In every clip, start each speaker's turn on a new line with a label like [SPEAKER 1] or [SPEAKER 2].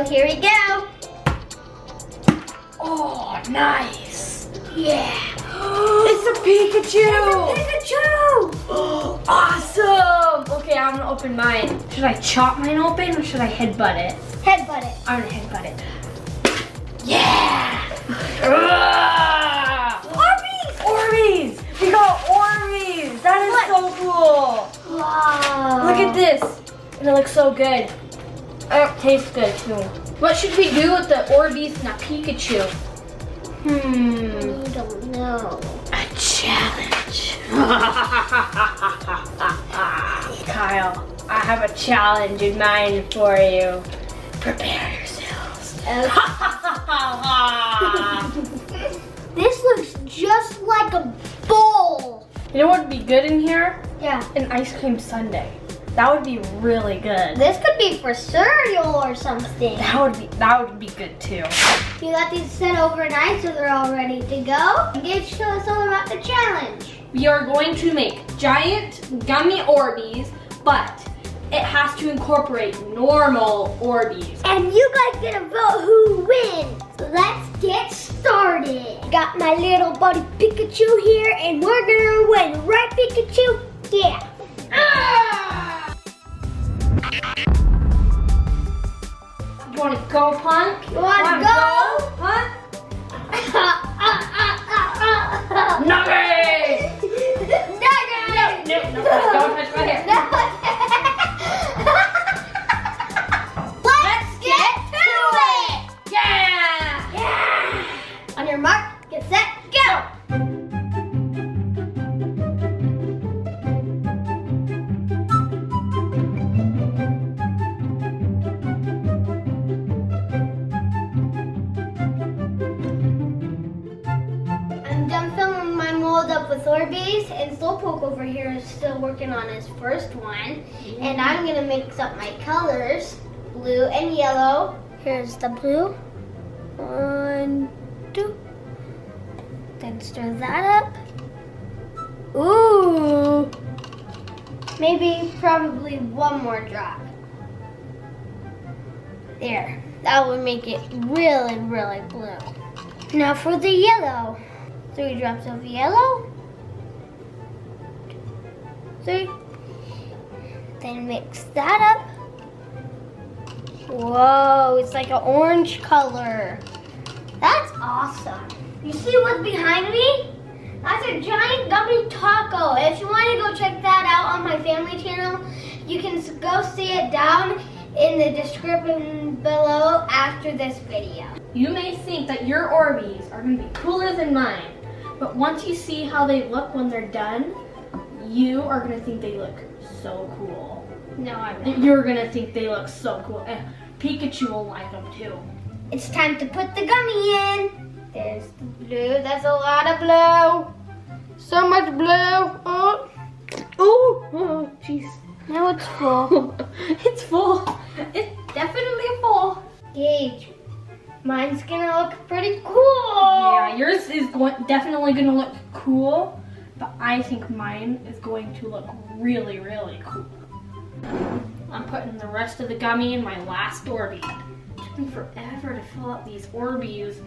[SPEAKER 1] So here we go.
[SPEAKER 2] Oh, nice.
[SPEAKER 1] Yeah.
[SPEAKER 2] It's a Pikachu.
[SPEAKER 1] It's a Pikachu.
[SPEAKER 2] Oh, awesome. Okay, I'm gonna open mine. Should I chop mine open or should I headbutt it?
[SPEAKER 1] Headbutt it.
[SPEAKER 2] I'm gonna headbutt it. Yeah.
[SPEAKER 1] Orbeez.
[SPEAKER 2] Orbeez. We got Orbeez. That is so cool.
[SPEAKER 1] Wow.
[SPEAKER 2] Look at this. And it looks so good. It tastes good too. What should we do with the Orbeez and a Pikachu?
[SPEAKER 1] I don't know.
[SPEAKER 2] A challenge. Kyle, I have a challenge in mind for you. Prepare yourselves.
[SPEAKER 1] This looks just like a bowl.
[SPEAKER 2] You know what would be good in here?
[SPEAKER 1] Yeah.
[SPEAKER 2] An ice cream sundae. That would be really good.
[SPEAKER 1] This could be for cereal or something.
[SPEAKER 2] That would be good too.
[SPEAKER 1] You got these set overnight so they're all ready to go. Get show us all about the challenge.
[SPEAKER 2] We are going to make giant gummy Orbeez, but it has to incorporate normal Orbeez.
[SPEAKER 1] And you guys get to vote who wins. Let's get started. Got my little buddy Pikachu here and we're gonna win, right Pikachu? Yeah.
[SPEAKER 2] You wanna go, Punk?
[SPEAKER 1] You wanna go?
[SPEAKER 2] Punk? Nugget!
[SPEAKER 1] Nugget!
[SPEAKER 2] No, don't touch my hair.
[SPEAKER 1] Let's get to it!
[SPEAKER 2] Yeah!
[SPEAKER 1] Yeah! On your mark, get set, go! I'm done filming my mold up with Orbeez, and Slowpoke over here is still working on his first one. And I'm gonna mix up my colors, blue and yellow. Here's the blue. 1, 2. Then stir that up. Ooh. Probably one more drop. There. That would make it really, really blue. Now for the yellow. 3 drops of yellow. 3. Then mix that up. Whoa, it's like an orange color. That's awesome. You see what's behind me? That's a giant gummy taco. If you want to go check that out on my family channel, you can go see it down in the description below after this video.
[SPEAKER 2] You may think that your Orbeez are going to be cooler than mine, but once you see how they look when they're done, you are going to think they look so cool.
[SPEAKER 1] No, I'm not.
[SPEAKER 2] You're going to think they look so cool. And Pikachu will like them too.
[SPEAKER 1] It's time to put the gummy in. There's the blue. That's a lot of blue. So much blue.
[SPEAKER 2] Oh, jeez.
[SPEAKER 1] Now it's full.
[SPEAKER 2] It's full. It's definitely full.
[SPEAKER 1] Gage, mine's gonna look pretty cool.
[SPEAKER 2] Yeah, yours is definitely going to look cool, but I think mine is going to look really, really cool. I'm putting the rest of the gummy in my last Orbeez. It took me forever to fill up these Orbeez.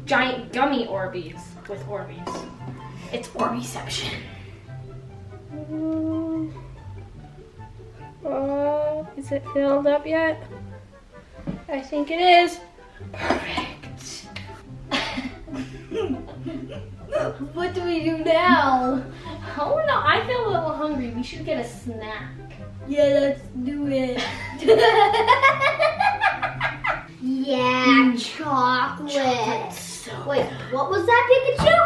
[SPEAKER 2] Giant gummy Orbeez with Orbeez. It's Orbeezception. Is it filled up yet? I think it is. Perfect.
[SPEAKER 1] What do we do now?
[SPEAKER 2] Oh no, I feel a little hungry. We should get a snack.
[SPEAKER 1] Yeah, let's do it. Yeah, chocolate.
[SPEAKER 2] Chocolate's so
[SPEAKER 1] Wait,
[SPEAKER 2] good.
[SPEAKER 1] what was that, Pikachu?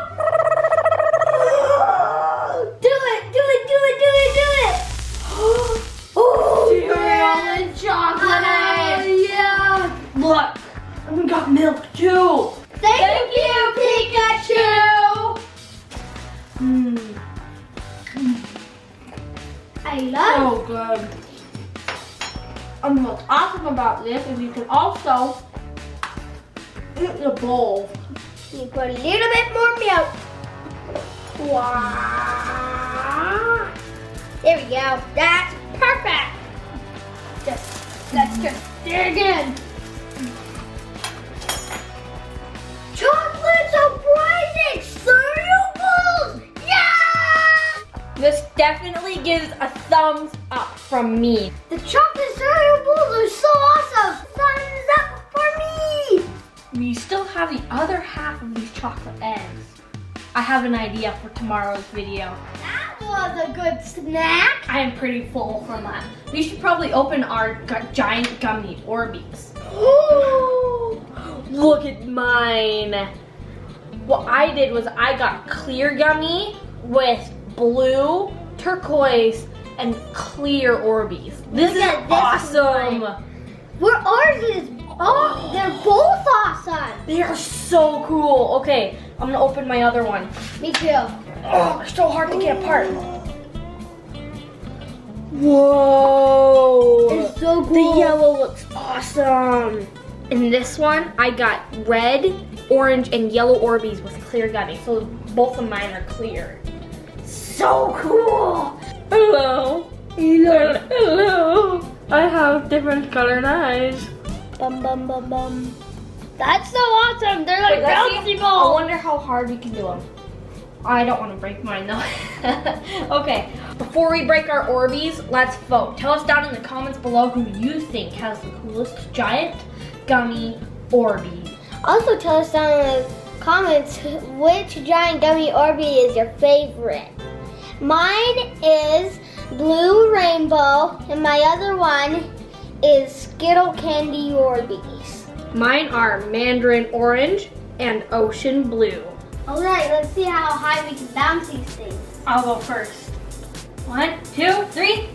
[SPEAKER 1] Do it, do it, do it, do it, do it. Oh,
[SPEAKER 2] Cereal and chocolate.
[SPEAKER 1] yeah.
[SPEAKER 2] Look, and we got milk too.
[SPEAKER 1] Thank you, Pikachu. I love
[SPEAKER 2] So good. And what's awesome about this is you can also eat the bowl.
[SPEAKER 1] You put a little bit more milk. Wow. There we go. That's perfect. Let's just do it again.
[SPEAKER 2] This definitely gives a thumbs up from me.
[SPEAKER 1] The chocolate cereal balls are so awesome. Thumbs up for me.
[SPEAKER 2] We still have the other half of these chocolate eggs. I have an idea for tomorrow's video.
[SPEAKER 1] That was a good snack.
[SPEAKER 2] I am pretty full from that. We should probably open our giant gummy Orbeez. Look at mine. What I did was I got clear gummy with blue, turquoise, and clear Orbeez. This is awesome.
[SPEAKER 1] Where ours is, they're both awesome.
[SPEAKER 2] They are so cool. Okay, I'm gonna open my other one.
[SPEAKER 1] Me too.
[SPEAKER 2] Oh, they're so hard to get apart. Whoa.
[SPEAKER 1] It's so cool.
[SPEAKER 2] The yellow looks awesome. In this one, I got red, orange, and yellow Orbeez with clear gummy. So both of mine are clear. So cool. Hello. Hello. Hello. I have different colored eyes.
[SPEAKER 1] Bum bum bum bum. That's so awesome. They're like bouncy
[SPEAKER 2] I
[SPEAKER 1] balls.
[SPEAKER 2] wonder how hard we can do them. I don't want to break mine though. Okay, before we break our Orbeez, let's vote. Tell us down in the comments below who you think has the coolest giant gummy Orbeez.
[SPEAKER 1] Also tell us down in the comments which giant gummy Orbeez is your favorite. Mine is blue rainbow and my other one is Skittle candy Orbeez.
[SPEAKER 2] Mine are mandarin orange and ocean blue.
[SPEAKER 1] Alright, let's see how high we can bounce these things.
[SPEAKER 2] I'll go first. 1, 2, 3.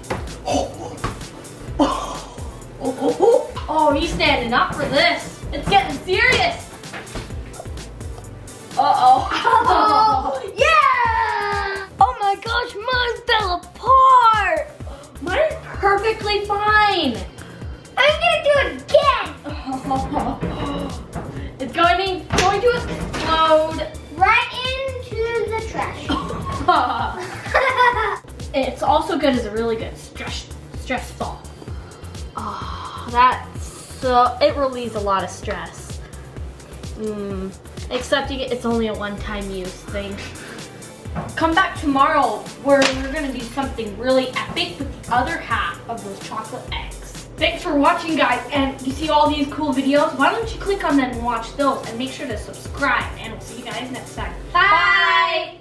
[SPEAKER 2] Oh, he's standing up for this. It's getting serious. Uh-oh.
[SPEAKER 1] Oh, yeah! Oh my gosh, mine fell apart!
[SPEAKER 2] Mine's perfectly fine.
[SPEAKER 1] I'm gonna do it again!
[SPEAKER 2] It's going to explode.
[SPEAKER 1] Right into the trash.
[SPEAKER 2] It's also good as a really good stress ball. Oh, it relieves a lot of stress. Except it's only a one-time use thing. Come back tomorrow where we're gonna do something really epic with the other half of those chocolate eggs. Thanks for watching, guys, and you see all these cool videos? Why don't you click on them and watch those, and make sure to subscribe, and we'll see you guys next time. Bye!